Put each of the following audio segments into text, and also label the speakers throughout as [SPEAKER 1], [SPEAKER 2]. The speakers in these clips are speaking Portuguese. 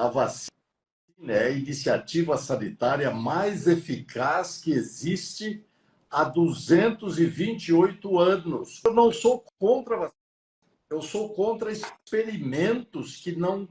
[SPEAKER 1] A vacina é a iniciativa sanitária mais eficaz que existe há 228 anos. Eu não sou contra a vacina. Eu sou contra experimentos que não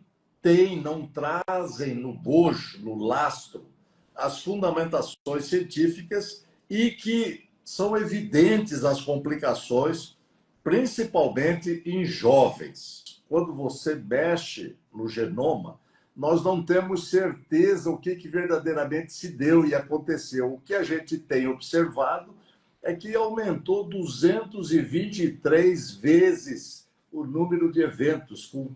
[SPEAKER 1] trazem no bojo, no lastro, as fundamentações científicas e que são evidentes as complicações, principalmente em jovens. Quando você mexe no genoma, nós não temos certeza o que verdadeiramente se deu e aconteceu. O que a gente tem observado é que aumentou 223 vezes o número de eventos com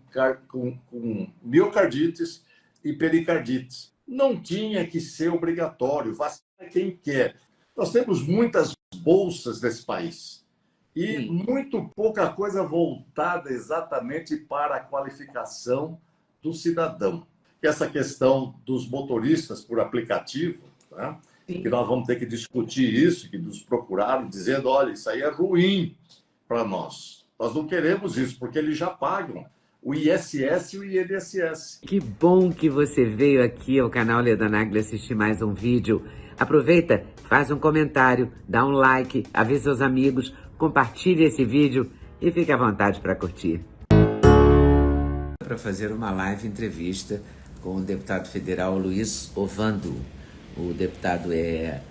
[SPEAKER 1] miocardites e pericardites. Não tinha que ser obrigatório, vacina quem quer. Nós temos muitas bolsas nesse país e muito pouca coisa voltada exatamente para a qualificação do cidadão. Essa questão dos motoristas por aplicativo, né? Que nós vamos ter que discutir isso, que nos procuraram dizendo, olha, isso aí é ruim para nós. Nós não queremos isso, porque eles já pagam o ISS e o INSS.
[SPEAKER 2] Que bom que você veio aqui ao canal Leda Nagli assistir mais um vídeo. Aproveita, faz um comentário, dá um like, avisa seus amigos, compartilhe esse vídeo e fique à vontade para curtir. Para fazer uma live entrevista com o deputado federal Luiz Ovando. O deputado é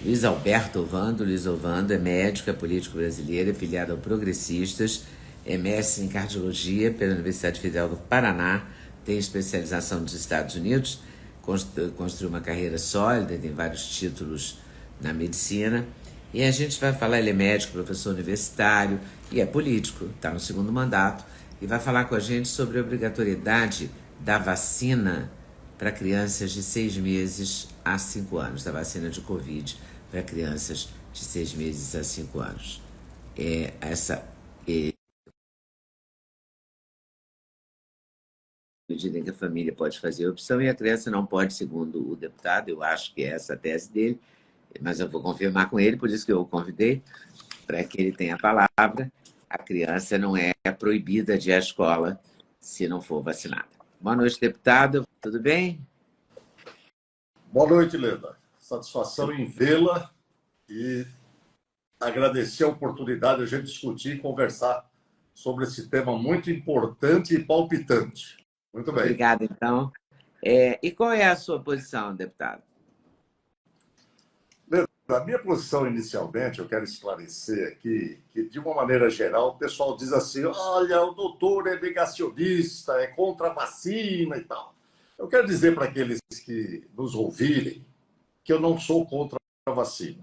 [SPEAKER 2] Luiz Alberto Ovando. Luiz Ovando é médico, é político brasileiro, é filiado ao Progressistas, é mestre em cardiologia pela Universidade Federal do Paraná, tem especialização nos Estados Unidos, construiu uma carreira sólida, tem vários títulos na medicina. E a gente vai falar, ele é médico, professor universitário e é político, está no segundo mandato, e vai falar com a gente sobre a obrigatoriedade da vacina para crianças de 6 meses a 5 anos, da vacina de Covid para crianças de 6 meses a 5 anos. Essa medida em que a família pode fazer a opção e a criança não pode, segundo o deputado, eu acho que é essa a tese dele, mas eu vou confirmar com ele, por isso que eu o convidei, para que ele tenha a palavra. A criança não é proibida de ir à escola se não for vacinada. Boa noite, deputado. Tudo bem?
[SPEAKER 1] Boa noite, Leda. Satisfação em vê-la e agradecer a oportunidade de a gente discutir e conversar sobre esse tema muito importante e palpitante. Muito bem.
[SPEAKER 2] Obrigada, então. E qual é a sua posição, deputado?
[SPEAKER 1] A minha posição, inicialmente, eu quero esclarecer aqui que, de uma maneira geral, o pessoal diz assim, olha, o doutor é negacionista, é contra a vacina e tal. Eu quero dizer para aqueles que nos ouvirem que eu não sou contra a vacina.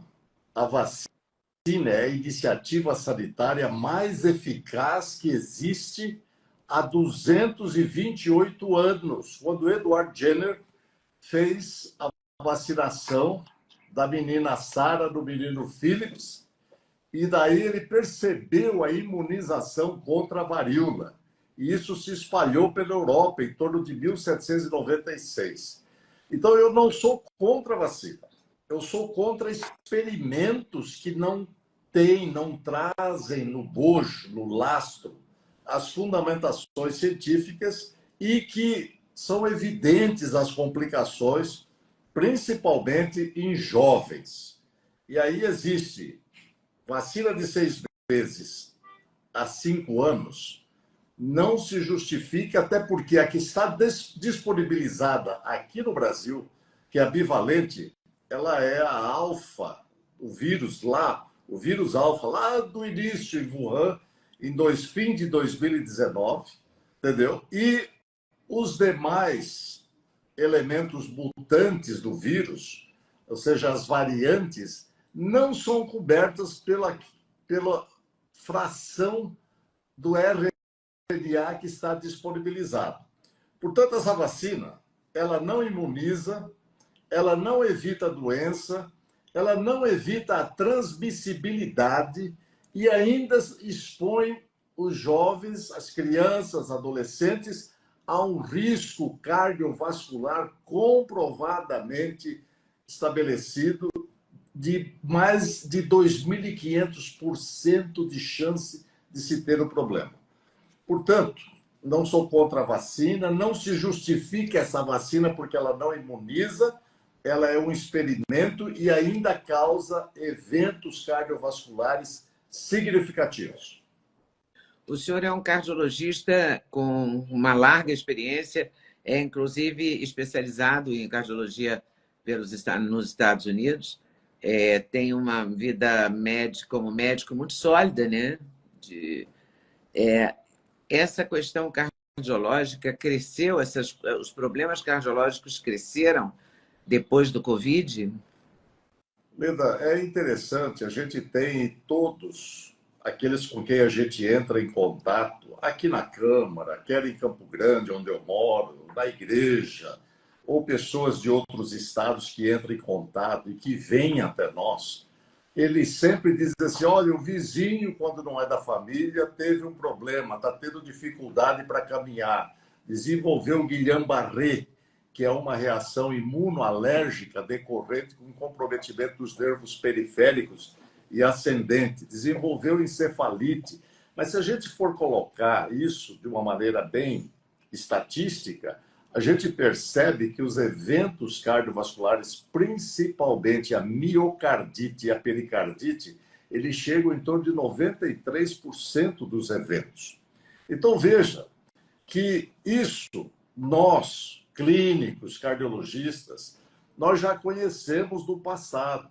[SPEAKER 1] A vacina é a iniciativa sanitária mais eficaz que existe há 228 anos, quando Edward Jenner fez a vacinação da menina Sarah, do menino Phillips, e daí ele percebeu a imunização contra a varíola. E isso se espalhou pela Europa em torno de 1796. Então, eu não sou contra a vacina. Eu sou contra experimentos que não trazem no bojo, no lastro, as fundamentações científicas e que são evidentes as complicações, principalmente em jovens. E aí existe vacina de 6 meses a 5 anos, não se justifica, até porque a que está disponibilizada aqui no Brasil, que é a bivalente, ela é a alfa, o vírus alfa, lá do início em Wuhan, fim de 2019, entendeu? E os demais elementos mutantes do vírus, ou seja, as variantes, não são cobertas pela fração do RNA que está disponibilizado. Portanto, essa vacina, ela não imuniza, ela não evita a doença, ela não evita a transmissibilidade e ainda expõe os jovens, as crianças, adolescentes, a um risco cardiovascular comprovadamente estabelecido de mais de 2.500% de chance de se ter o problema. Portanto, não sou contra a vacina, não se justifica essa vacina porque ela não imuniza, ela é um experimento e ainda causa eventos cardiovasculares significativos.
[SPEAKER 2] O senhor é um cardiologista com uma larga experiência, é inclusive especializado em cardiologia nos Estados Unidos, tem uma vida médica, como médico muito sólida, né? Essa questão cardiológica cresceu, os problemas cardiológicos cresceram depois do Covid?
[SPEAKER 1] Leda, é interessante, a gente tem todos aqueles com quem a gente entra em contato, aqui na Câmara, quer em Campo Grande, onde eu moro, na igreja, ou pessoas de outros estados que entram em contato e que vêm até nós, eles sempre dizem assim, olha, o vizinho, quando não é da família, teve um problema, está tendo dificuldade para caminhar, desenvolveu o Guillain-Barré, que é uma reação imunoalérgica decorrente com comprometimento dos nervos periféricos e ascendente, desenvolveu encefalite. Mas se a gente for colocar isso de uma maneira bem estatística, a gente percebe que os eventos cardiovasculares, principalmente a miocardite e a pericardite, eles chegam em torno de 93% dos eventos. Então, veja que isso, nós, clínicos, cardiologistas, nós já conhecemos do passado.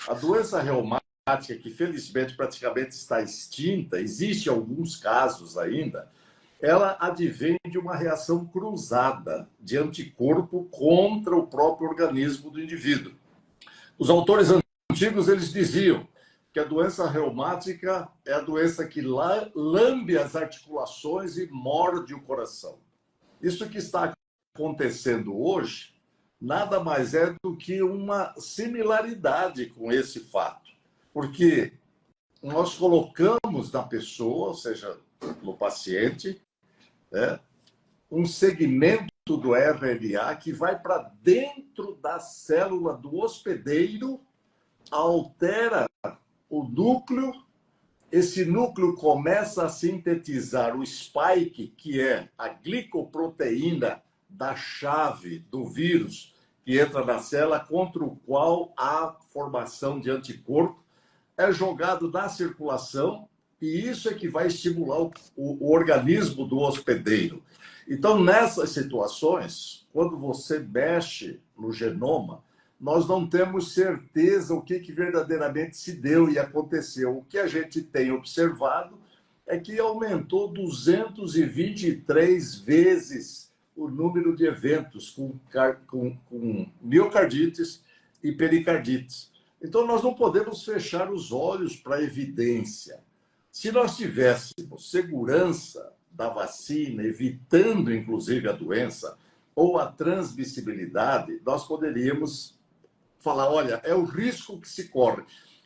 [SPEAKER 1] A doença reumática, que felizmente praticamente está extinta, existe alguns casos ainda, ela advém de uma reação cruzada de anticorpo contra o próprio organismo do indivíduo. Os autores antigos, eles diziam que a doença reumática é a doença que lambe as articulações e morde o coração. Isso que está acontecendo hoje nada mais é do que uma similaridade com esse fato, porque nós colocamos na pessoa, ou seja, no paciente, um segmento do RNA que vai para dentro da célula do hospedeiro, altera o núcleo, esse núcleo começa a sintetizar o spike, que é a glicoproteína da chave do vírus que entra na célula, contra o qual há formação de anticorpo, é jogado na circulação e isso é que vai estimular o organismo do hospedeiro. Então, nessas situações, quando você mexe no genoma, nós não temos certeza o que verdadeiramente se deu e aconteceu. O que a gente tem observado é que aumentou 223 vezes o número de eventos com miocardites e pericardites. Então, nós não podemos fechar os olhos para a evidência. Se nós tivéssemos segurança da vacina, evitando inclusive a doença ou a transmissibilidade, nós poderíamos falar, olha, é o risco que se corre.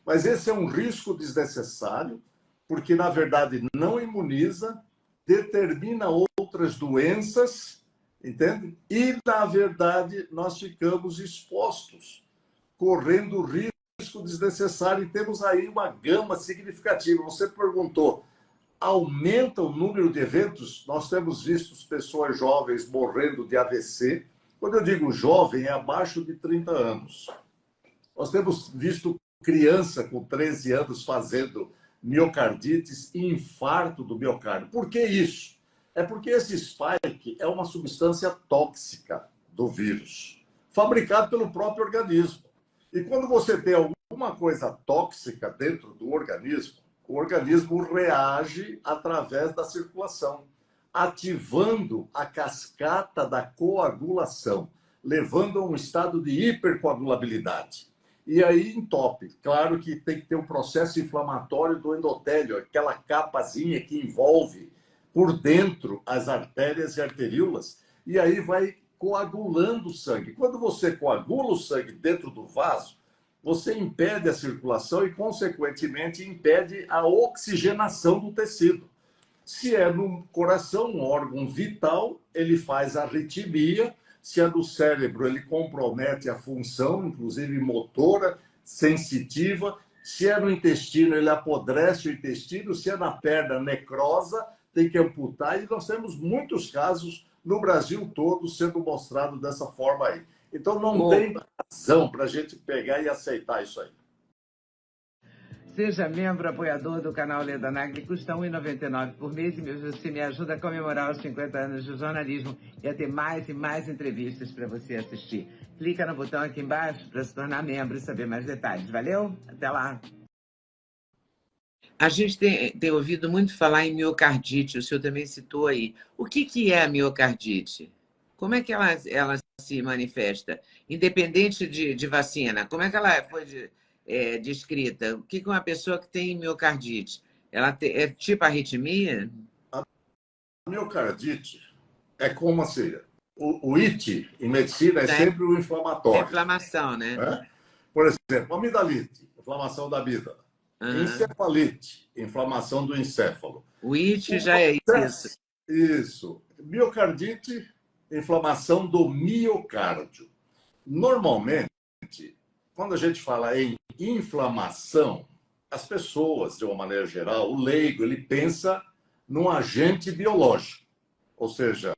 [SPEAKER 1] Mas esse é um risco desnecessário, porque, na verdade, não imuniza, determina outras doenças, entende? E, na verdade, nós ficamos expostos, correndo risco desnecessário, e temos aí uma gama significativa. Você perguntou, aumenta o número de eventos? Nós temos visto pessoas jovens morrendo de AVC. Quando eu digo jovem, é abaixo de 30 anos. Nós temos visto criança com 13 anos fazendo miocardites e infarto do miocárdio. Por que isso? É porque esse spike é uma substância tóxica do vírus, fabricado pelo próprio organismo. E quando você tem alguma coisa tóxica dentro do organismo, o organismo reage através da circulação, ativando a cascata da coagulação, levando a um estado de hipercoagulabilidade. E aí entope. Claro que tem que ter um processo inflamatório do endotélio, aquela capazinha que envolve por dentro as artérias e arteríolas, e aí vai coagulando o sangue. Quando você coagula o sangue dentro do vaso, você impede a circulação e, consequentemente, impede a oxigenação do tecido. Se é no coração, um órgão vital, ele faz arritmia. Se é do cérebro, ele compromete a função, inclusive motora, sensitiva. Se é no intestino, ele apodrece o intestino. Se é na perna, necrosa. tem que amputar, e nós temos muitos casos no Brasil todo sendo mostrados dessa forma aí. Então não tem razão para a gente pegar e aceitar isso aí.
[SPEAKER 2] Seja membro apoiador do canal Leda Nagli, custa R$ 1,99 por mês e você me ajuda a comemorar os 50 anos de jornalismo e a ter mais e mais entrevistas para você assistir. Clica no botão aqui embaixo para se tornar membro e saber mais detalhes. Valeu? Até lá! A gente tem ouvido muito falar em miocardite, o senhor também citou aí. O que é a miocardite? Como é que ela se manifesta? Independente de vacina, como é que ela foi descrita? O que uma pessoa que tem miocardite? Ela é tipo arritmia?
[SPEAKER 1] A miocardite é como assim? O IT, em medicina, é sempre o inflamatório.
[SPEAKER 2] É inflamação, né?
[SPEAKER 1] Por exemplo, amidalite, inflamação da amígdala. Encefalite, inflamação do encéfalo.
[SPEAKER 2] O IT já é isso.
[SPEAKER 1] Isso. Miocardite, inflamação do miocárdio. Normalmente, quando a gente fala em inflamação, as pessoas, de uma maneira geral, o leigo, ele pensa num agente biológico. Ou seja,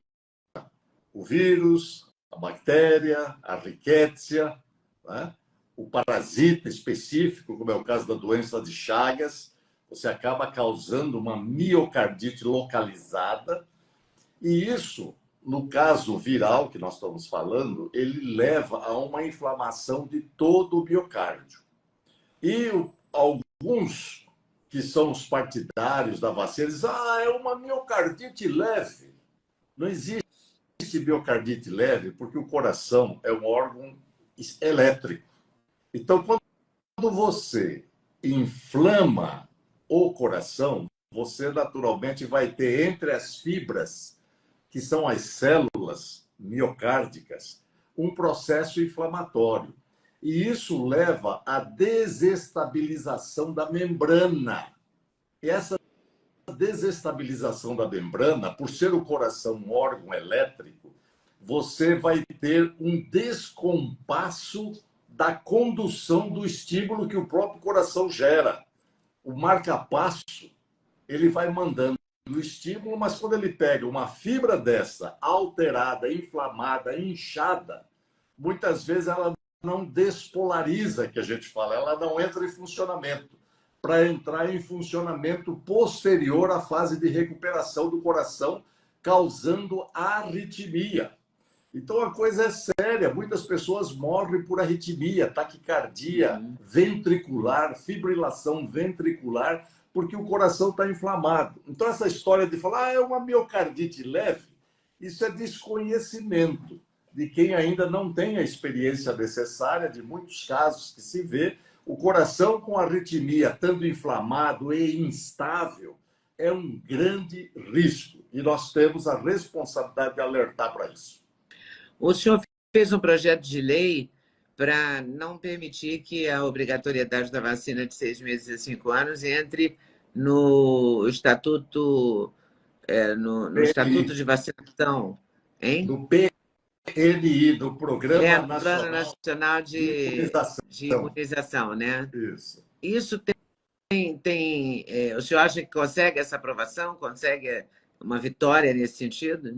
[SPEAKER 1] o vírus, a bactéria, a rickettsia, né? O parasita específico, como é o caso da doença de Chagas, você acaba causando uma miocardite localizada. E isso, no caso viral que nós estamos falando, ele leva a uma inflamação de todo o miocárdio. E alguns que são os partidários da vacina dizem, é uma miocardite leve. Não existe miocardite leve porque o coração é um órgão elétrico. Então, quando você inflama o coração, você naturalmente vai ter entre as fibras, que são as células miocárdicas, um processo inflamatório. E isso leva à desestabilização da membrana. E essa desestabilização da membrana, por ser o coração um órgão elétrico, você vai ter um descompasso da condução do estímulo que o próprio coração gera. O marca-passo, ele vai mandando o estímulo, mas quando ele pega uma fibra dessa, alterada, inflamada, inchada, muitas vezes ela não despolariza, que a gente fala, ela não entra em funcionamento, para entrar em funcionamento posterior à fase de recuperação do coração, causando arritmia. Então a coisa é séria, muitas pessoas morrem por arritmia, taquicardia ventricular, fibrilação ventricular, porque o coração está inflamado. Então essa história de falar, é uma miocardite leve, isso é desconhecimento de quem ainda não tem a experiência necessária, de muitos casos que se vê, o coração com arritmia, estando inflamado e instável, é um grande risco. E nós temos a responsabilidade de alertar para isso.
[SPEAKER 2] O senhor fez um projeto de lei para não permitir que a obrigatoriedade da vacina de 6 meses a 5 anos entre no estatuto, estatuto de vacinação, hein?
[SPEAKER 1] No PNI, do Programa
[SPEAKER 2] Plano Nacional de Imunização, né?
[SPEAKER 1] Isso.
[SPEAKER 2] Isso o senhor acha que consegue essa aprovação? Consegue uma vitória nesse sentido?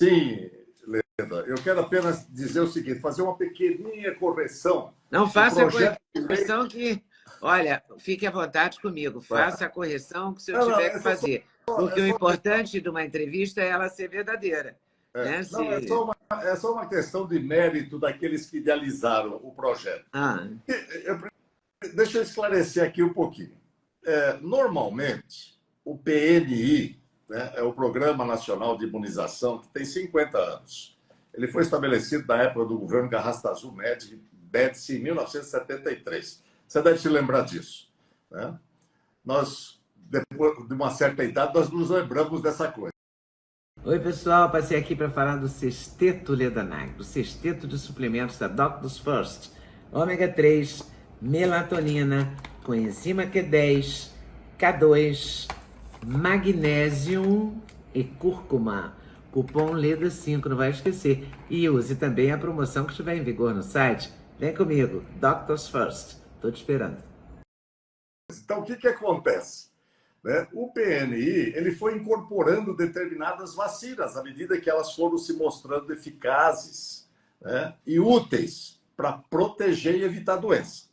[SPEAKER 1] Sim, Leda. Eu quero apenas dizer o seguinte, fazer uma pequenininha correção.
[SPEAKER 2] Não faça a correção que... Olha, fique à vontade comigo. Faça a correção que o senhor tiver que fazer. Porque o importante de uma entrevista é ela ser verdadeira. Né?
[SPEAKER 1] É só uma questão de mérito daqueles que idealizaram o projeto. Deixa eu esclarecer aqui um pouquinho. Normalmente, o PNI, né, é o Programa Nacional de Imunização, que tem 50 anos. Ele foi estabelecido na época do governo Garrastazu Médici em 1973. Você deve se lembrar disso. Né? Nós, depois de uma certa idade, nós nos lembramos dessa coisa.
[SPEAKER 2] Oi, pessoal. Passei aqui para falar do Sexteto Leda Nagli, do Sexteto de suplementos da Doctors First. Ômega 3, melatonina, coenzima Q10, K2, magnésio e cúrcuma. Cupom LEDA5, não vai esquecer. E use também a promoção que estiver em vigor no site. Vem comigo, Doctors First. Estou te esperando.
[SPEAKER 1] Então, o que acontece? né, o PNI ele foi incorporando determinadas vacinas à medida que elas foram se mostrando eficazes, né, e úteis para proteger e evitar doença.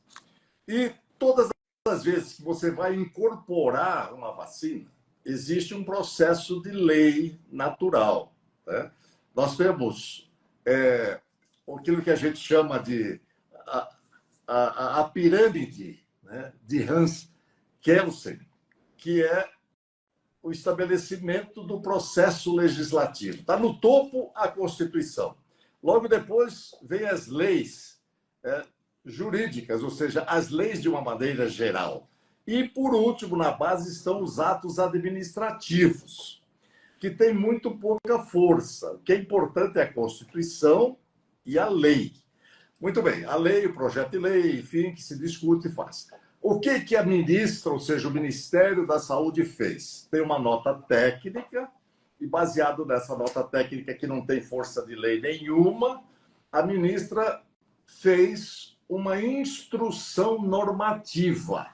[SPEAKER 1] E todas as vezes que você vai incorporar uma vacina, existe um processo de lei natural, né? Nós temos aquilo que a gente chama de a pirâmide, né, de Hans Kelsen, que é o estabelecimento do processo legislativo. Está no topo a Constituição. Logo depois vem as leis jurídicas, ou seja, as leis de uma maneira geral. E, por último, na base estão os atos administrativos, que têm muito pouca força. O que é importante é a Constituição e a lei. Muito bem, a lei, o projeto de lei, enfim, que se discute e faz. O que a ministra, ou seja, o Ministério da Saúde fez? Tem uma nota técnica, e baseado nessa nota técnica que não tem força de lei nenhuma, a ministra fez uma instrução normativa.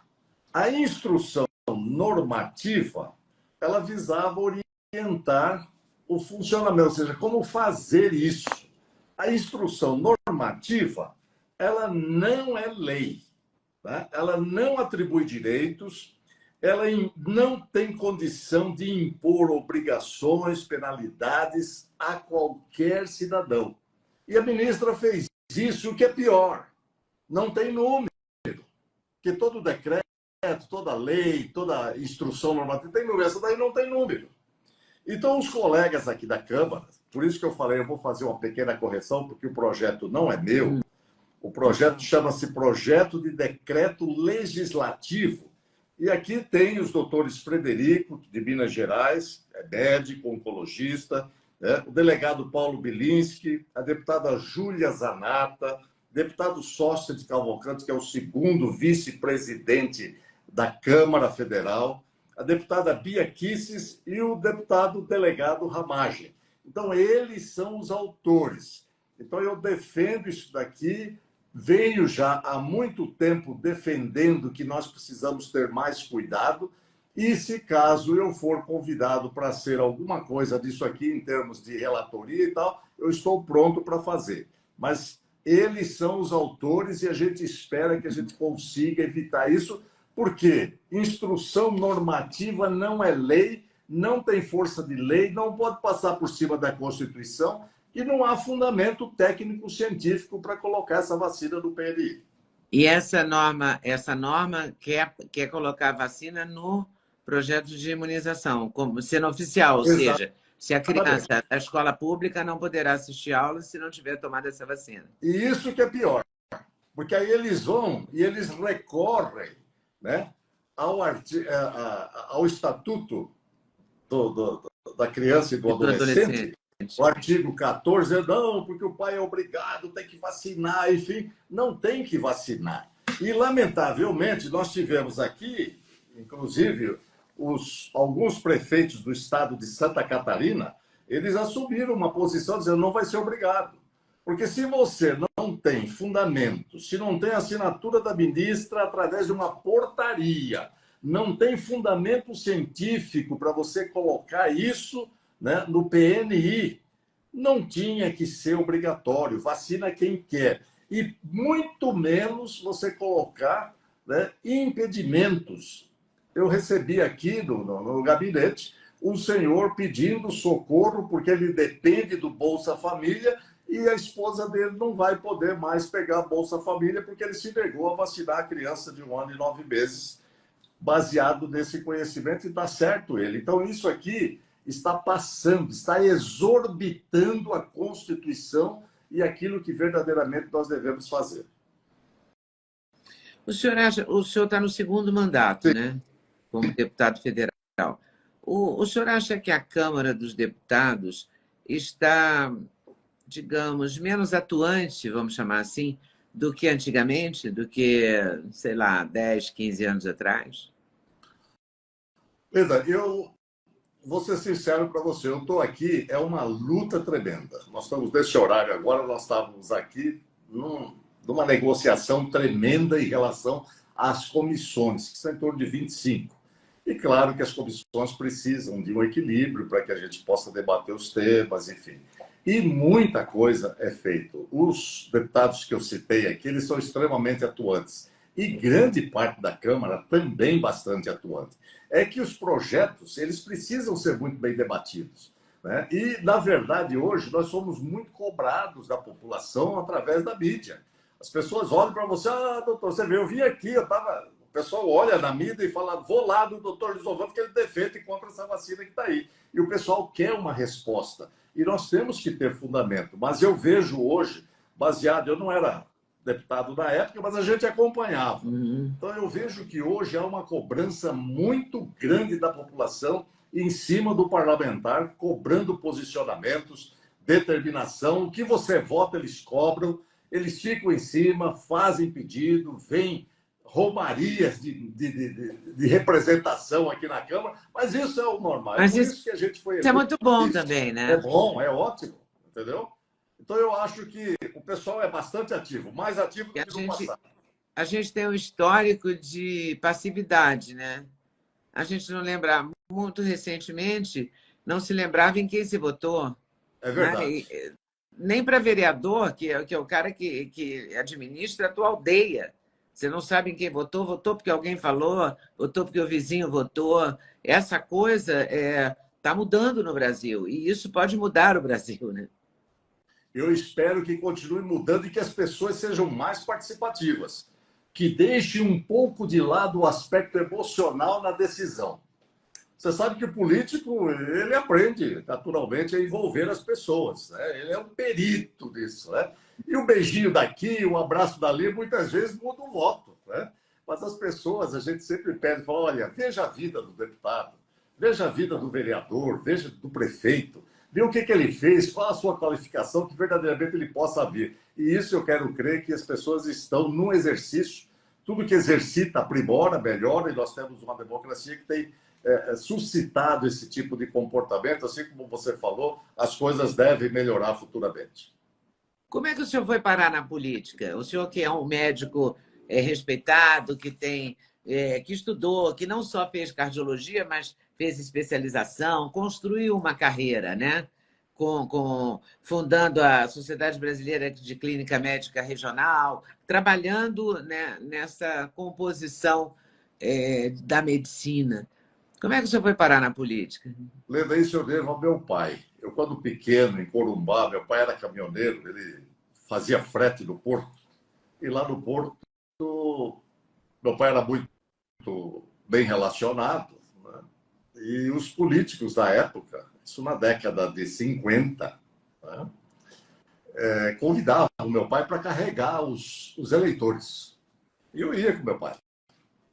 [SPEAKER 1] A instrução normativa, ela visava orientar o funcionamento, ou seja, como fazer isso. A instrução normativa, ela não é lei, tá? Ela não atribui direitos, ela não tem condição de impor obrigações, penalidades a qualquer cidadão. E a ministra fez isso, o que é pior, não tem número, porque todo decreto, toda lei, toda instrução normativa tem número, essa daí não tem número. Então, os colegas aqui da Câmara, por isso que eu falei, eu vou fazer uma pequena correção, porque o projeto não é meu, o projeto chama-se Projeto de Decreto Legislativo, e aqui tem os doutores Frederico, de Minas Gerais, é médico, oncologista, o delegado Paulo Bilinski, a deputada Júlia Zanata, deputado Sócia de Cavalcante, que é o segundo vice-presidente da Câmara Federal, a deputada Bia Kicis e o deputado delegado Ramagem. Então, eles são os autores. Então, eu defendo isso daqui, venho já há muito tempo defendendo que nós precisamos ter mais cuidado e, se caso eu for convidado para ser alguma coisa disso aqui, em termos de relatoria e tal, eu estou pronto para fazer. Mas eles são os autores e a gente espera que a gente consiga evitar isso, porque instrução normativa não é lei, não tem força de lei, não pode passar por cima da Constituição e não há fundamento técnico-científico para colocar essa vacina no PNI.
[SPEAKER 2] E essa norma quer colocar a vacina no projeto de imunização, como sendo oficial, ou seja, se a criança da escola pública não poderá assistir aula se não tiver tomado essa vacina.
[SPEAKER 1] E isso que é pior, porque aí eles vão e eles recorrem, né, ao Estatuto da Criança e do Adolescente, o artigo 14, não, porque o pai é obrigado, tem que vacinar, enfim, não tem que vacinar. E, lamentavelmente, nós tivemos aqui, inclusive, alguns prefeitos do estado de Santa Catarina, eles assumiram uma posição dizendo não vai ser obrigado. Porque se você não tem fundamento, se não tem assinatura da ministra através de uma portaria, não tem fundamento científico para você colocar isso, né, no PNI, não tinha que ser obrigatório, vacina quem quer. E muito menos você colocar, né, impedimentos. Eu recebi aqui no gabinete um senhor pedindo socorro porque ele depende do Bolsa Família e a esposa dele não vai poder mais pegar a Bolsa Família porque ele se negou a vacinar a criança de 1 ano e 9 meses, baseado nesse conhecimento, e está certo ele. Então, isso aqui está passando, está exorbitando a Constituição e aquilo que verdadeiramente nós devemos fazer.
[SPEAKER 2] O senhor está no segundo mandato, sim, né? Como deputado federal. O senhor acha que a Câmara dos Deputados está, digamos, menos atuante, vamos chamar assim, do que antigamente, do que, sei lá, 10, 15 anos atrás?
[SPEAKER 1] Pedro, eu vou ser sincero para você, eu estou aqui, é uma luta tremenda. Nós estamos nesse horário agora, nós estávamos aqui numa negociação tremenda em relação às comissões, que são em torno de 25. E claro que as comissões precisam de um equilíbrio para que a gente possa debater os temas, enfim. E muita coisa é feita. Os deputados que eu citei aqui, eles são extremamente atuantes. E grande parte da Câmara também bastante atuante. É que os projetos, eles precisam ser muito bem debatidos, né? E, na verdade, hoje, nós somos muito cobrados da população através da mídia. As pessoas olham para você, doutor, você viu, eu vim aqui, eu estava... O pessoal olha na mídia e fala, vou lá do doutor Lisovan, que ele defende contra essa vacina que está aí. E o pessoal quer uma resposta. E nós temos que ter fundamento. Mas eu vejo hoje, baseado, eu não era deputado na época, mas a gente acompanhava. Então eu vejo que hoje há uma cobrança muito grande da população em cima do parlamentar, cobrando posicionamentos, determinação. O que você vota, eles cobram, eles ficam em cima, fazem pedido, vêm romarias de representação aqui na Câmara, mas isso é o normal.
[SPEAKER 2] Mas
[SPEAKER 1] é por isso que a gente foi...
[SPEAKER 2] Isso é muito bom também, né?
[SPEAKER 1] É bom, é ótimo, entendeu? Então eu acho que o pessoal é bastante ativo, mais ativo do que no passado.
[SPEAKER 2] A gente tem um histórico de passividade, né? A gente não lembra, muito recentemente, não se lembrava em quem se votou.
[SPEAKER 1] É verdade.
[SPEAKER 2] Né? Nem para vereador, que é o cara que administra a tua aldeia. Você não sabe em quem votou, votou porque alguém falou, votou porque o vizinho votou. Essa coisa está mudando no Brasil, e isso pode mudar o Brasil, né?
[SPEAKER 1] Eu espero que continue mudando e que as pessoas sejam mais participativas, que deixem um pouco de lado o aspecto emocional na decisão. Você sabe que o político, ele aprende naturalmente a envolver as pessoas, né? Ele é um perito nisso, né? E o beijinho daqui, o abraço dali, muitas vezes muda o voto, né? Mas as pessoas, a gente sempre pede, fala, olha, veja a vida do deputado, veja a vida do vereador, veja do prefeito, vê o que ele fez, qual a sua qualificação, que verdadeiramente ele possa vir. E isso eu quero crer que as pessoas estão num exercício, tudo que exercita aprimora, melhora, e nós temos uma democracia que tem suscitado esse tipo de comportamento, assim como você falou, as coisas devem melhorar futuramente.
[SPEAKER 2] Como é que o senhor foi parar na política? O senhor que é um médico respeitado, que estudou, que não só fez cardiologia, mas fez especialização, construiu uma carreira, né? Fundando a Sociedade Brasileira de Clínica Médica Regional, trabalhando, né, nessa composição da medicina. Como é que o senhor foi parar na política?
[SPEAKER 1] Lenda, isso eu devo ao meu pai. Eu, quando pequeno, em Corumbá, meu pai era caminhoneiro, ele fazia frete no porto. E lá no porto, meu pai era muito bem relacionado, né? E os políticos da época, isso na década de 50, né, convidavam o meu pai para carregar os eleitores. E eu ia com meu pai.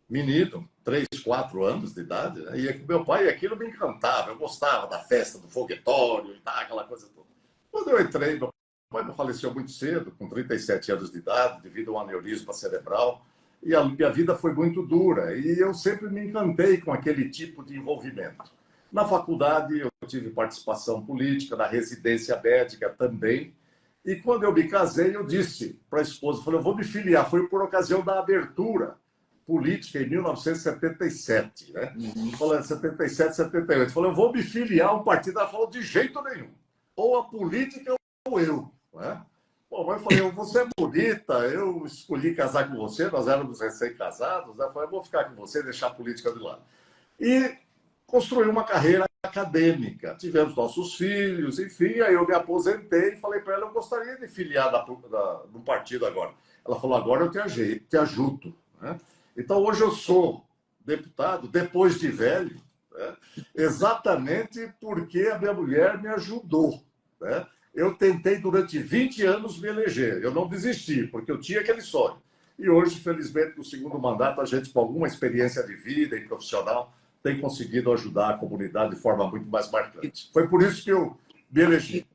[SPEAKER 1] Menino, 3, 4 anos de idade, né? Ia com meu pai e aquilo me encantava. Eu gostava da festa, do foguetório e tal, aquela coisa toda. Quando eu entrei, meu pai faleceu muito cedo, com 37 anos de idade, devido a um aneurisma cerebral. E a minha vida foi muito dura. E eu sempre me encantei com aquele tipo de envolvimento. Na faculdade, eu tive participação política, na residência médica também. E quando eu me casei, eu disse para a esposa, falei, eu vou me filiar. Foi por ocasião da abertura política em 1977, né? Falando 77, 78. Falei, eu vou me filiar a um partido. Ela falou, de jeito nenhum. Ou a política ou eu, né? Bom, eu falei, você é bonita, eu escolhi casar com você, nós éramos recém-casados, né? Eu falei, eu vou ficar com você e deixar a política de lado. E construí uma carreira acadêmica. Tivemos nossos filhos, enfim, aí eu me aposentei e falei para ela, eu gostaria de filiar no partido agora. Ela falou, agora eu te ajudo, né? Então, hoje eu sou deputado, depois de velho, né? Exatamente porque a minha mulher me ajudou, né? Eu tentei durante 20 anos me eleger, eu não desisti, porque eu tinha aquele sonho. E hoje, felizmente, no segundo mandato, a gente, com alguma experiência de vida e profissional, tem conseguido ajudar a comunidade de forma muito mais marcante. Foi por isso que eu me elegi.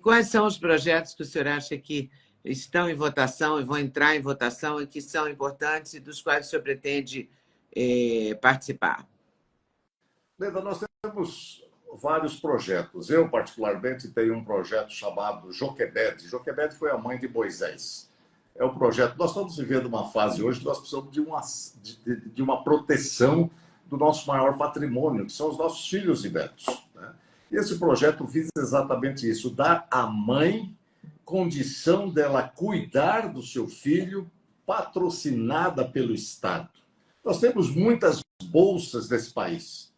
[SPEAKER 2] Quais são os projetos que o senhor acha que estão em votação e vão entrar em votação e que são importantes e dos quais o senhor pretende participar?
[SPEAKER 1] Leda, nós temos vários projetos. Eu, particularmente, tenho um projeto chamado Joquebed. Joquebed foi a mãe de Moisés. É um projeto... Nós estamos vivendo uma fase hoje que nós precisamos de uma proteção do nosso maior patrimônio, que são os nossos filhos e netos, né? E esse projeto visa exatamente isso, dar à mãe condição dela cuidar do seu filho, patrocinada pelo Estado. Nós temos muitas bolsas nesse país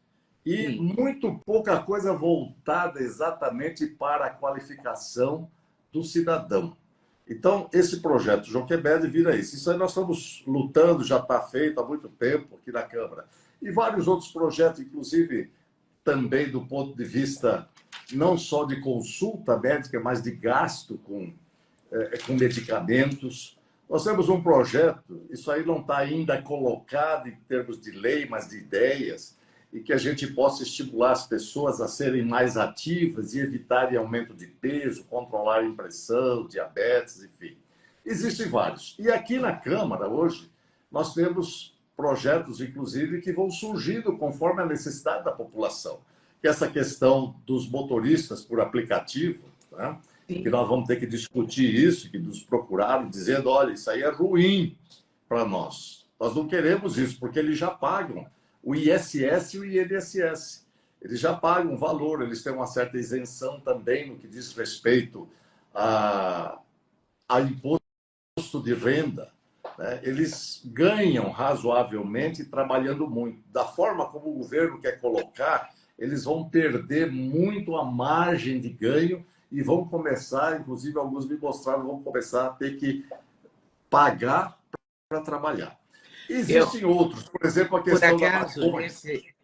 [SPEAKER 1] e muito pouca coisa voltada exatamente para a qualificação do cidadão. Então, esse projeto Joquebed vira isso. Isso aí nós estamos lutando, já está feito há muito tempo aqui na Câmara. E vários outros projetos, inclusive também do ponto de vista não só de consulta médica, mas de gasto com medicamentos. Nós temos um projeto, isso aí não está ainda colocado em termos de lei, mas de ideias, e que a gente possa estimular as pessoas a serem mais ativas e evitarem aumento de peso, controlar a pressão, diabetes, enfim. Existem vários. E aqui na Câmara, hoje, nós temos projetos, inclusive, que vão surgindo conforme a necessidade da população. Que é essa questão dos motoristas por aplicativo, né? Que nós vamos ter que discutir isso, que nos procuraram dizendo, olha, isso aí é ruim para nós. Nós não queremos isso, porque eles já pagam o ISS e o INSS. Eles já pagam valor, eles têm uma certa isenção também no que diz respeito a imposto de renda, né? Eles ganham razoavelmente trabalhando muito. Da forma como o governo quer colocar, eles vão perder muito a margem de ganho e vão começar, inclusive alguns me mostraram, vão começar a ter que pagar para trabalhar. Existem outros, por exemplo, a questão
[SPEAKER 2] por acaso,
[SPEAKER 1] da maconha.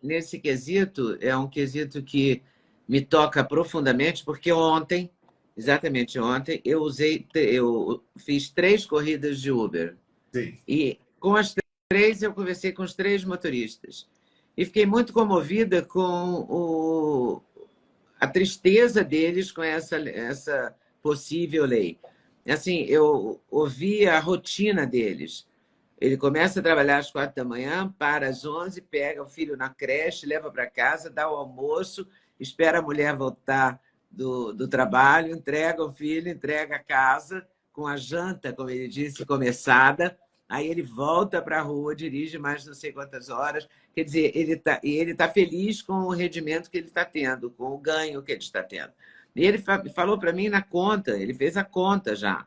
[SPEAKER 2] nesse quesito, é um quesito que me toca profundamente, porque ontem, exatamente ontem, eu fiz 3 corridas de Uber.
[SPEAKER 1] Sim.
[SPEAKER 2] E com as 3, eu conversei com os 3 motoristas. E fiquei muito comovida com a tristeza deles com essa possível lei. Assim, eu ouvi a rotina deles. Ele começa a trabalhar às 4 da manhã, para às 11, pega o filho na creche, leva para casa, dá o almoço, espera a mulher voltar do trabalho, entrega o filho, entrega a casa, com a janta, como ele disse, começada. Aí ele volta para a rua, dirige mais não sei quantas horas. Quer dizer, ele tá feliz com o rendimento que ele está tendo, com o ganho que ele está tendo. E ele falou para mim na conta, ele fez a conta já.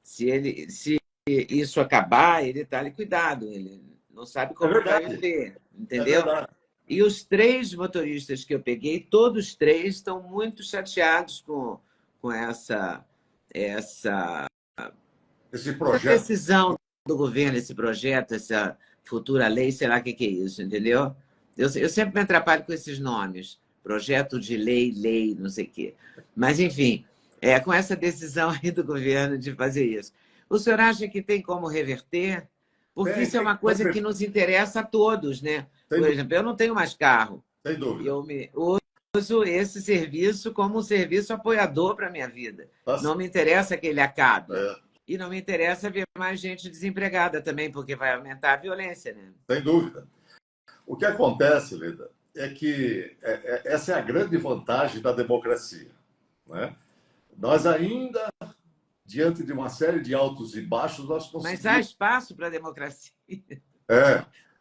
[SPEAKER 2] Se isso acabar, ele está liquidado, ele não sabe como vai viver, entendeu? E os 3 motoristas que eu peguei, todos 3 estão muito chateados com essa decisão do governo, esse projeto, essa futura lei, sei lá o que é isso, entendeu? Eu sempre me atrapalho com esses nomes, projeto de lei, não sei o quê. Mas, enfim, com essa decisão aí do governo de fazer isso. O senhor acha que tem como reverter? Porque isso é uma coisa que nos interessa a todos, né? Por exemplo, eu não tenho mais carro.
[SPEAKER 1] Sem dúvida.
[SPEAKER 2] Eu uso esse serviço como um serviço apoiador para a minha vida. Não me interessa que ele acabe. E não me interessa ver mais gente desempregada também, porque vai aumentar a violência, né?
[SPEAKER 1] Sem dúvida. O que acontece, Leda, é que essa é a grande vantagem da democracia, né? Nós ainda, diante de uma série de altos e baixos, nós conseguimos...
[SPEAKER 2] Mas há espaço para a democracia.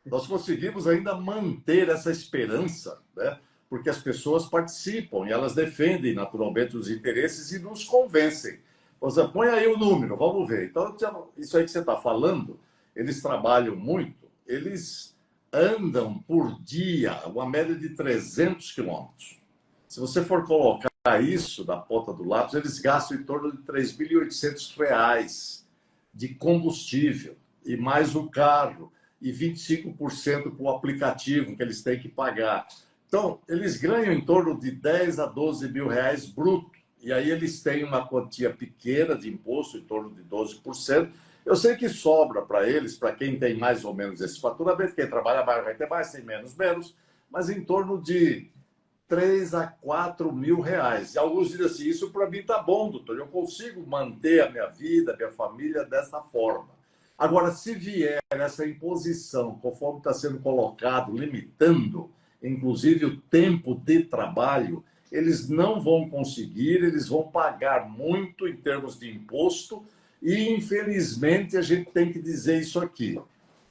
[SPEAKER 1] Nós conseguimos ainda manter essa esperança, né? Porque as pessoas participam e elas defendem naturalmente os interesses e nos convencem. Você põe aí o número, vamos ver. Então, isso aí que você está falando, eles trabalham muito, eles andam por dia uma média de 300 quilômetros. Se você for colocar isso na ponta do lápis, eles gastam em torno de R$ 3.800 de combustível, e mais o carro, e 25% para o aplicativo que eles têm que pagar. Então, eles ganham em torno de 10 a 12 mil reais bruto. E aí eles têm uma quantia pequena de imposto, em torno de 12%. Eu sei que sobra para eles, para quem tem mais ou menos esse faturamento, quem trabalha mais vai ter mais, tem menos, mas em torno de 3 a 4 mil reais. E alguns dizem assim, isso para mim está bom, doutor, eu consigo manter a minha vida, a minha família dessa forma. Agora, se vier essa imposição, conforme está sendo colocado, limitando, inclusive, o tempo de trabalho, eles não vão conseguir, eles vão pagar muito em termos de imposto e, infelizmente, a gente tem que dizer isso aqui.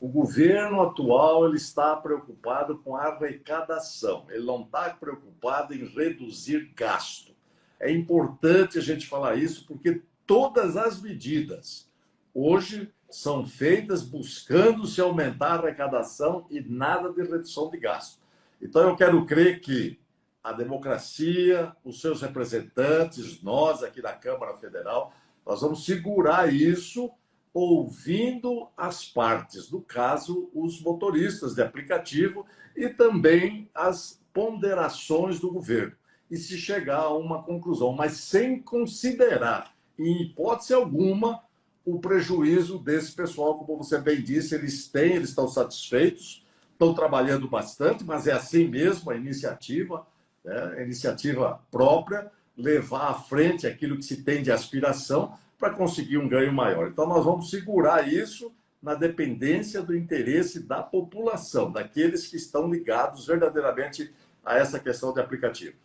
[SPEAKER 1] O governo atual ele está preocupado com a arrecadação, ele não está preocupado em reduzir gasto. É importante a gente falar isso porque todas as medidas hoje são feitas buscando se aumentar a arrecadação e nada de redução de gasto. Então, eu quero crer que a democracia, os seus representantes, nós aqui da Câmara Federal, nós vamos segurar isso ouvindo as partes, no caso, os motoristas de aplicativo e também as ponderações do governo. E se chegar a uma conclusão, mas sem considerar, em hipótese alguma, o prejuízo desse pessoal, como você bem disse, eles estão satisfeitos, estão trabalhando bastante, mas é assim mesmo a iniciativa, né? A iniciativa própria, levar à frente aquilo que se tem de aspiração para conseguir um ganho maior. Então, nós vamos segurar isso na dependência do interesse da população, daqueles que estão ligados verdadeiramente a essa questão de aplicativo.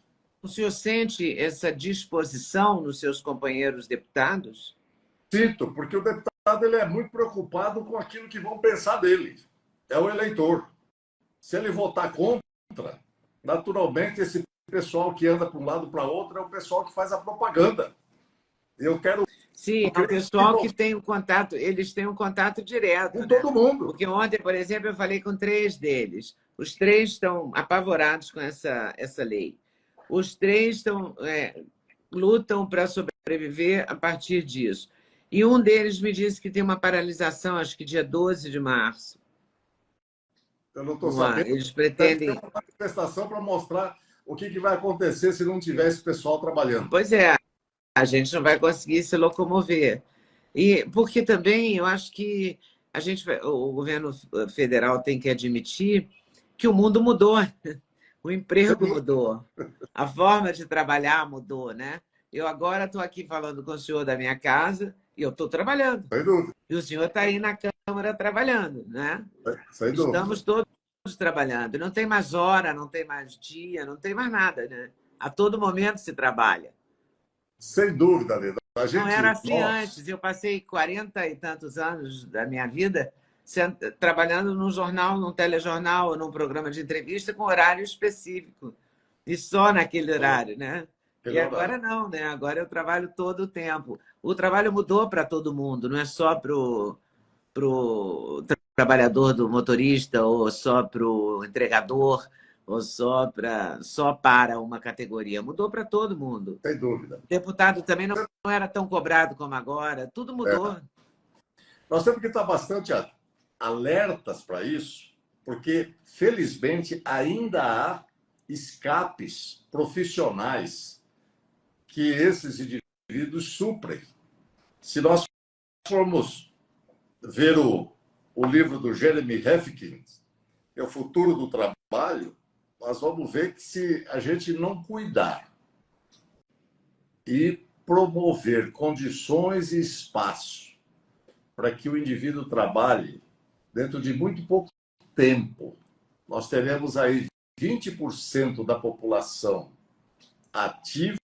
[SPEAKER 2] O senhor sente essa disposição nos seus companheiros deputados?
[SPEAKER 1] Sinto, porque o deputado ele é muito preocupado com aquilo que vão pensar dele. É o eleitor. Se ele votar contra, naturalmente esse pessoal que anda para um lado para outro é o pessoal que faz a propaganda. Eu quero...
[SPEAKER 2] Sim, é o pessoal que tem o contato, eles têm um contato direto.
[SPEAKER 1] Com todo mundo.
[SPEAKER 2] Porque ontem, por exemplo, eu falei com 3 deles. Os 3 estão apavorados com essa lei. Os 3 lutam para sobreviver a partir disso. E um deles me disse que tem uma paralisação, acho que dia 12 de março.
[SPEAKER 1] Eu não estou sabendo.
[SPEAKER 2] Eles pretendem...
[SPEAKER 1] Tem uma manifestação para mostrar o que vai acontecer se não tiver esse pessoal trabalhando.
[SPEAKER 2] Pois é, a gente não vai conseguir se locomover. E porque também eu acho que o governo federal tem que admitir que o mundo mudou, o emprego mudou, a forma de trabalhar mudou, né? Eu agora estou aqui falando com o senhor da minha casa e eu estou trabalhando.
[SPEAKER 1] Sem dúvida.
[SPEAKER 2] E o senhor está aí na Câmara trabalhando, né?
[SPEAKER 1] Sem dúvida.
[SPEAKER 2] Estamos todos trabalhando. Não tem mais hora, não tem mais dia, não tem mais nada, né? A todo momento se trabalha.
[SPEAKER 1] Sem dúvida, Leda.
[SPEAKER 2] Não era assim antes. Eu passei 40 e tantos anos da minha vida trabalhando num jornal, num telejornal, num programa de entrevista com horário específico. E só naquele horário, né? E agora não, né? Agora eu trabalho todo o tempo. O trabalho mudou para todo mundo, não é só para o trabalhador do motorista ou só para o entregador ou só para uma categoria. Mudou para todo mundo.
[SPEAKER 1] Sem dúvida.
[SPEAKER 2] O deputado também não era tão cobrado como agora. Tudo mudou.
[SPEAKER 1] Nós temos que estar bastante alertas para isso, porque, felizmente, ainda há escapes profissionais que esses indivíduos suprem. Se nós formos ver o livro do Jeremy Rifkin, É o Futuro do Trabalho, nós vamos ver que se a gente não cuidar e promover condições e espaço para que o indivíduo trabalhe dentro de muito pouco tempo, nós teremos aí 20% da população ativa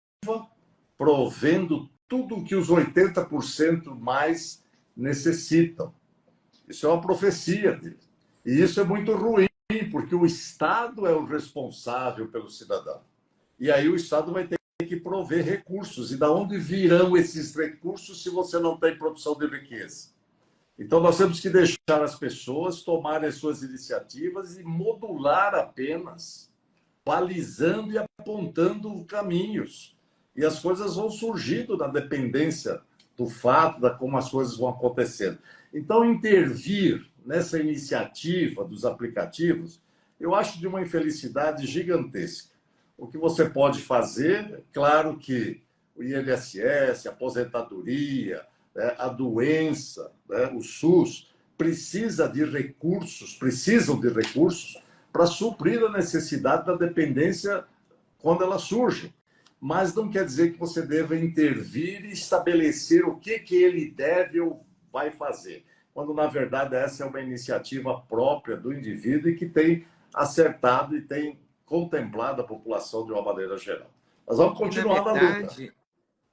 [SPEAKER 1] provendo tudo o que os 80% mais necessitam. Isso é uma profecia dele. E isso é muito ruim, porque o Estado é o responsável pelo cidadão. E aí o Estado vai ter que prover recursos. E de onde virão esses recursos se você não tem produção de riqueza? Então, nós temos que deixar as pessoas tomarem as suas iniciativas e modular apenas, balizando e apontando caminhos. E as coisas vão surgindo na dependência do fato, de como as coisas vão acontecendo. Então, intervir nessa iniciativa dos aplicativos, eu acho de uma infelicidade gigantesca. O que você pode fazer, claro que o INSS, a aposentadoria, a doença, o SUS, precisam de recursos para suprir a necessidade da dependência quando ela surge. Mas não quer dizer que você deva intervir e estabelecer o que ele deve ou vai fazer, quando, na verdade, essa é uma iniciativa própria do indivíduo e que tem acertado e tem contemplado a população de uma maneira geral. Nós vamos continuar na luta.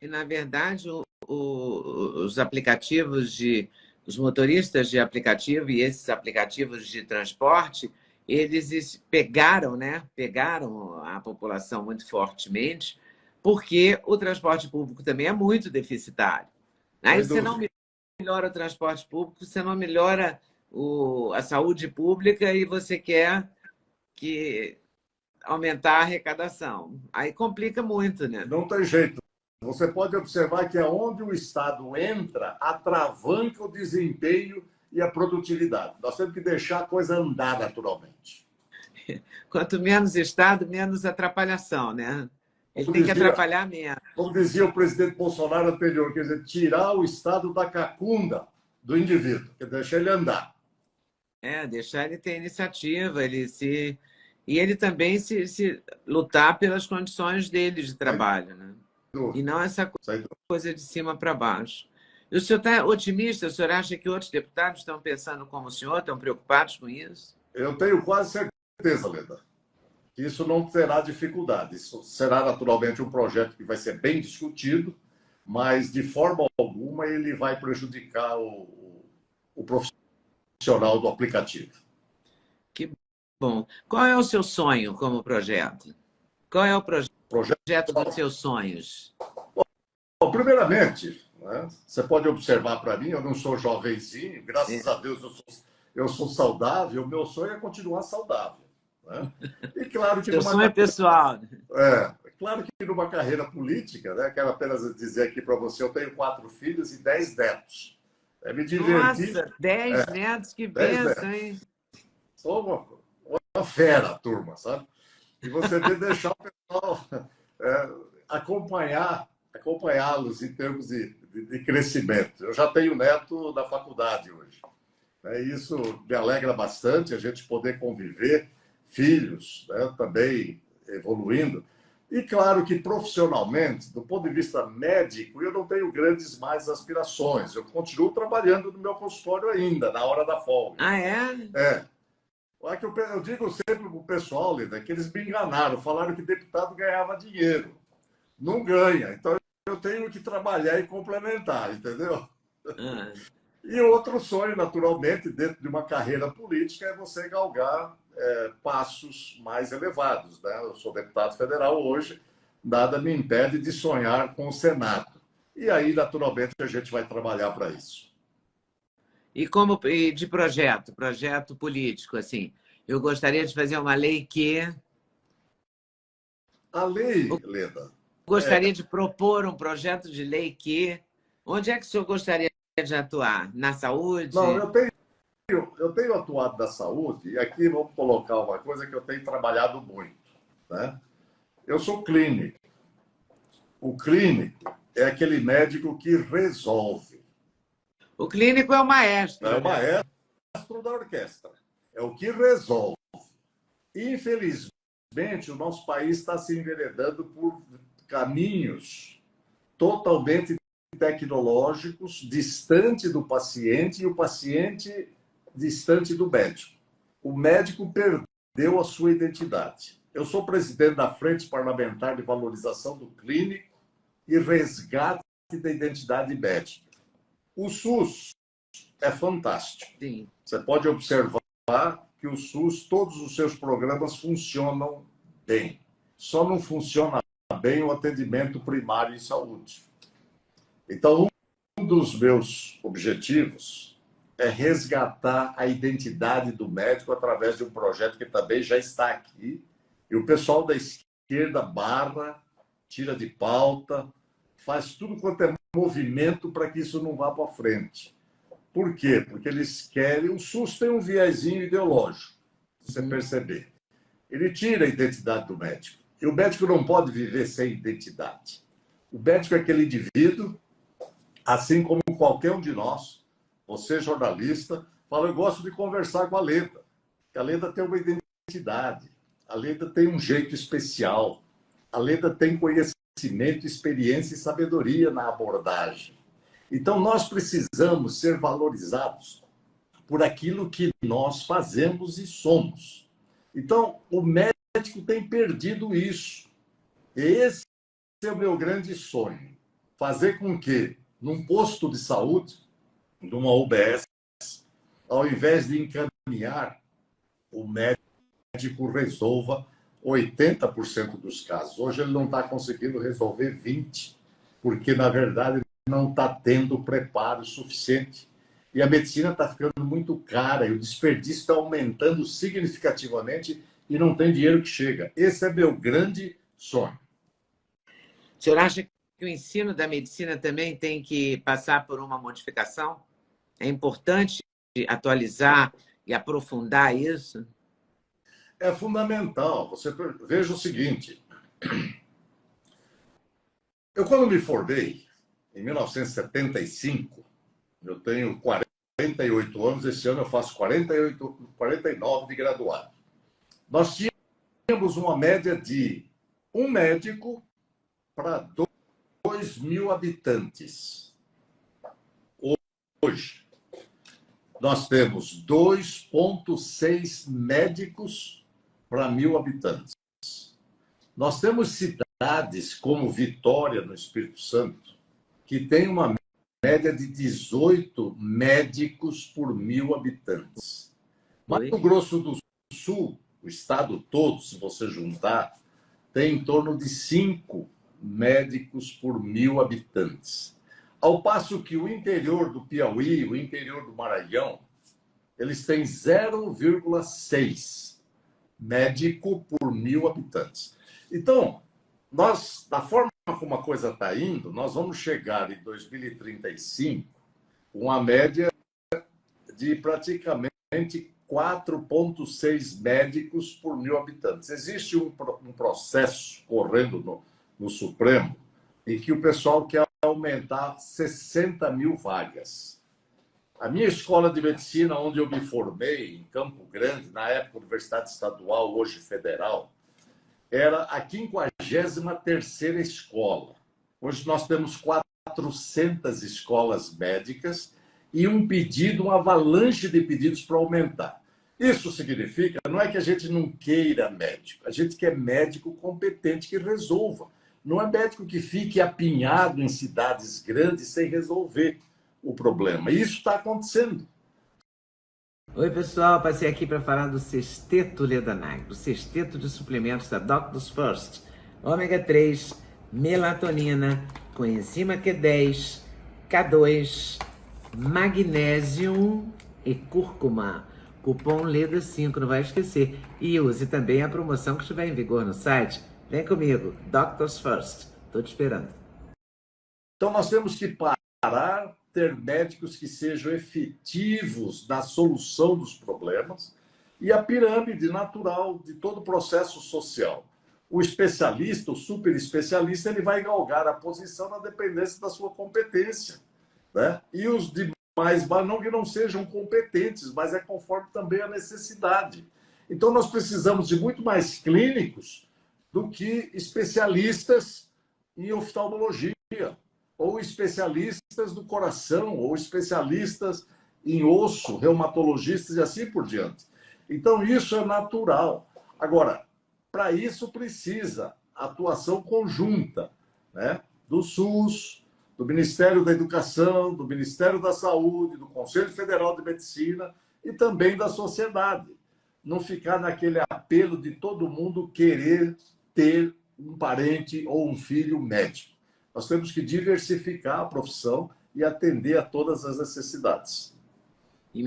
[SPEAKER 2] E, na verdade, os aplicativos de os motoristas de aplicativo e esses aplicativos de transporte, eles pegaram, né? Pegaram a população muito fortemente, porque o transporte público também é muito deficitário. Aí
[SPEAKER 1] Sem
[SPEAKER 2] você não
[SPEAKER 1] dúvida.
[SPEAKER 2] melhora o transporte público, você não melhora a saúde pública e você quer que aumentar a arrecadação. Aí complica muito, né?
[SPEAKER 1] Não tem jeito. Você pode observar que aonde o Estado entra, atravanca o desempenho e a produtividade. Nós temos que deixar a coisa andar naturalmente.
[SPEAKER 2] Quanto menos Estado, menos atrapalhação, né? Ele
[SPEAKER 1] Como
[SPEAKER 2] tem que
[SPEAKER 1] dizia,
[SPEAKER 2] atrapalhar menos.
[SPEAKER 1] como dizia o presidente Bolsonaro anterior, quer dizer, tirar o Estado da cacunda do indivíduo, quer deixar ele andar.
[SPEAKER 2] Deixar ele ter iniciativa, e ele também se lutar pelas condições dele de
[SPEAKER 1] Sem
[SPEAKER 2] trabalho, né? E
[SPEAKER 1] dúvida.
[SPEAKER 2] não essa
[SPEAKER 1] Sem dúvida.
[SPEAKER 2] coisa de cima para baixo. E o senhor está otimista? O senhor acha que outros deputados estão pensando como o senhor, estão preocupados com isso?
[SPEAKER 1] Eu tenho quase certeza, Leda, que isso não terá dificuldade. Isso será naturalmente um projeto que vai ser bem discutido, mas de forma alguma ele vai prejudicar o profissional do aplicativo.
[SPEAKER 2] Que bom. Qual é o seu sonho como projeto? Qual é o
[SPEAKER 1] Projeto.
[SPEAKER 2] projeto dos seus sonhos?
[SPEAKER 1] Bom, primeiramente, né, você pode observar para mim, eu não sou jovenzinho,
[SPEAKER 2] É.
[SPEAKER 1] graças a Deus eu sou saudável, o meu sonho é continuar saudável. Né? E claro que
[SPEAKER 2] Seu sonho é pessoal, né?
[SPEAKER 1] claro que numa carreira política, né, quero apenas dizer aqui para você, eu tenho 4 filhos e 10 netos. É me divertir.
[SPEAKER 2] Nossa, 10 netos, que
[SPEAKER 1] 10
[SPEAKER 2] benção,
[SPEAKER 1] netos.
[SPEAKER 2] hein?
[SPEAKER 1] Sou uma fera, turma, sabe? E você vê deixar o pessoal acompanhá-los em termos de crescimento. Eu já tenho neto da faculdade hoje. Isso me alegra bastante, a gente poder conviver, filhos, né, também evoluindo. E claro que profissionalmente, do ponto de vista médico, eu não tenho grandes mais aspirações. Eu continuo trabalhando no meu consultório ainda, na hora da folga.
[SPEAKER 2] Ah, é?
[SPEAKER 1] É. É que eu digo sempre para o pessoal, Lida, que eles me enganaram, falaram que deputado ganhava dinheiro. Não ganha. Então eu tenho que trabalhar e complementar, entendeu?
[SPEAKER 2] Ah.
[SPEAKER 1] E outro sonho, naturalmente, dentro de uma carreira política, é você galgar passos mais elevados. Né? Eu sou deputado federal hoje, nada me impede de sonhar com o Senado. E aí, naturalmente, a gente vai trabalhar para isso.
[SPEAKER 2] E de projeto político, assim, eu gostaria de fazer uma lei que...
[SPEAKER 1] A lei, Leda...
[SPEAKER 2] Gostaria de propor um projeto de lei que... Onde é que o senhor gostaria de atuar? Na
[SPEAKER 1] Não,
[SPEAKER 2] saúde?
[SPEAKER 1] eu tenho atuado na saúde, e aqui vamos colocar uma coisa que eu tenho trabalhado muito. Né? Eu sou clínico. O clínico é aquele médico que resolve.
[SPEAKER 2] O clínico é o maestro,
[SPEAKER 1] É o
[SPEAKER 2] né?
[SPEAKER 1] maestro da orquestra. É o que resolve. Infelizmente, o nosso país está se enveredando por caminhos totalmente tecnológicos, distante do paciente e o paciente distante do médico. O médico perdeu a sua identidade. Eu sou presidente da Frente Parlamentar de Valorização do Clínico e Resgate da Identidade Médica. O SUS é fantástico.
[SPEAKER 2] Sim.
[SPEAKER 1] Você pode observar que o SUS, todos os seus programas funcionam bem. Só não funciona bem o atendimento primário em saúde. Então, um dos meus objetivos é resgatar a identidade do médico através de um projeto que também já está aqui. E o pessoal da esquerda barra, tira de pauta, faz tudo quanto é movimento para que isso não vá para frente. Por quê? Porque eles querem... O SUS tem um viezinho ideológico, se você perceber. Ele tira a identidade do médico. E o médico não pode viver sem identidade. O médico é aquele indivíduo, assim como qualquer um de nós, você jornalista, fala, eu gosto de conversar com a Leda. A Leda tem uma identidade, a Leda tem um jeito especial, a Leda tem conhecimento, experiência e sabedoria na abordagem. Então, nós precisamos ser valorizados por aquilo que nós fazemos e somos. Então, o médico tem perdido isso. Esse é o meu grande sonho. Fazer com que, num posto de saúde, de uma UBS, ao invés de encaminhar, o médico resolva 80% dos casos. Hoje ele não está conseguindo resolver 20%, porque, na verdade, não está tendo preparo suficiente. E a medicina está ficando muito cara, e o desperdício está aumentando significativamente e não tem dinheiro que chega. Esse é meu grande sonho.
[SPEAKER 2] O senhor acha que o ensino da medicina também tem que passar por uma modificação? É importante atualizar e aprofundar isso?
[SPEAKER 1] É fundamental. Você veja o seguinte: eu, quando me formei, em 1975, eu tenho 48 anos, esse ano eu faço 49 de graduado. Nós tínhamos uma média de um médico para 2.000 habitantes. Hoje, nós temos 2,6 médicos para 1.000 habitantes. Nós temos cidades como Vitória, no Espírito Santo, que tem uma média de 18 médicos por 1.000 habitantes. Mato Grosso do Sul, o estado todo, se você juntar, tem em torno de 5 médicos por 1.000 habitantes. Ao passo que o interior do Piauí, o interior do Maranhão, eles têm 0,6 médico por 1.000 habitantes. Então, nós, da forma como a coisa está indo, nós vamos chegar em 2035 com uma média de praticamente 4,6 médicos por 1.000 habitantes. Existe um processo correndo no Supremo em que o pessoal quer aumentar 60.000 vagas. A minha escola de medicina, onde eu me formei, em Campo Grande, na época Universidade Estadual, hoje Federal, era a 53ª escola. Hoje nós temos 400 escolas médicas e uma avalanche de pedidos para aumentar. Isso significa, não é que a gente não queira médico, a gente quer médico competente que resolva. Não é médico que fique apinhado em cidades grandes sem resolver o problema. E isso está acontecendo.
[SPEAKER 2] Oi, pessoal. Passei aqui para falar do Sexteto Ledanag, do Sexteto de suplementos da Doctors First. Ômega 3, melatonina, coenzima Q10, K2, magnésio e cúrcuma. Cupom LEDA5, não vai esquecer. E use também a promoção que estiver em vigor no site. Vem comigo, Doctors First. Estou te esperando.
[SPEAKER 1] Então, nós temos que parar, ter médicos que sejam efetivos na solução dos problemas e a pirâmide natural de todo o processo social. O especialista, o super especialista, ele vai galgar a posição na dependência da sua competência, né? E os demais, não que não sejam competentes, mas é conforme também a necessidade. Então, nós precisamos de muito mais clínicos do que especialistas em oftalmologia, ou especialistas do coração, ou especialistas em osso, reumatologistas e assim por diante. Então, isso é natural. Agora, para isso precisa atuação conjunta, né? Do SUS, do Ministério da Educação, do Ministério da Saúde, do Conselho Federal de Medicina e também da sociedade. Não ficar naquele apelo de todo mundo querer ter um parente ou um filho médico. Nós temos que diversificar a profissão e atender a todas as necessidades.
[SPEAKER 2] E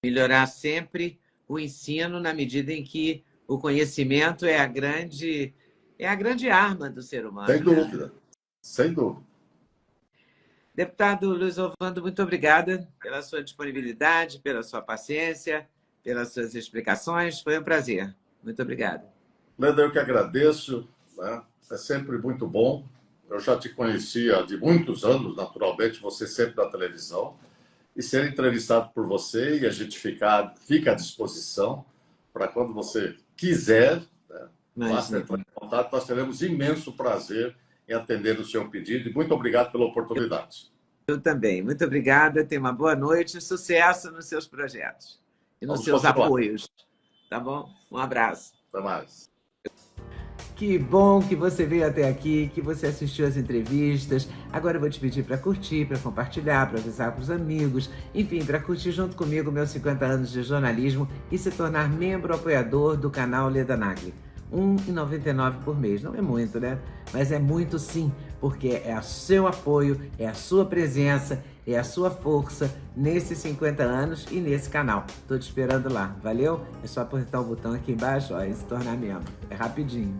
[SPEAKER 2] melhorar sempre o ensino na medida em que o conhecimento é a grande arma do ser humano.
[SPEAKER 1] Sem dúvida, né? Sem dúvida.
[SPEAKER 2] Deputado Luiz Ovando, muito obrigada pela sua disponibilidade, pela sua paciência, pelas suas explicações. Foi um prazer. Muito obrigado.
[SPEAKER 1] Leda, eu que agradeço, né? É sempre muito bom. Eu já te conhecia de muitos anos, naturalmente, você sempre na televisão. E ser entrevistado por você e a gente fica à disposição para quando você quiser, né? Basta entrar em contato, nós teremos imenso prazer em atender o seu pedido. E muito obrigado pela oportunidade.
[SPEAKER 2] Eu também. Muito obrigada. Tenha uma boa noite e sucesso nos seus projetos e nos seus apoios. Tá bom? Um abraço.
[SPEAKER 1] Até mais.
[SPEAKER 2] Que bom que você veio até aqui, que você assistiu as entrevistas. Agora eu vou te pedir para curtir, para compartilhar, para avisar para os amigos. Enfim, para curtir junto comigo meus 50 anos de jornalismo e se tornar membro apoiador do canal Leda Nagli. R$ 1,99 por mês. Não é muito, né? Mas é muito sim, porque é o seu apoio, é a sua presença, é a sua força nesses 50 anos e nesse canal. Tô te esperando lá, valeu? É só apertar o botão aqui embaixo, ó, e se tornar membro. É rapidinho.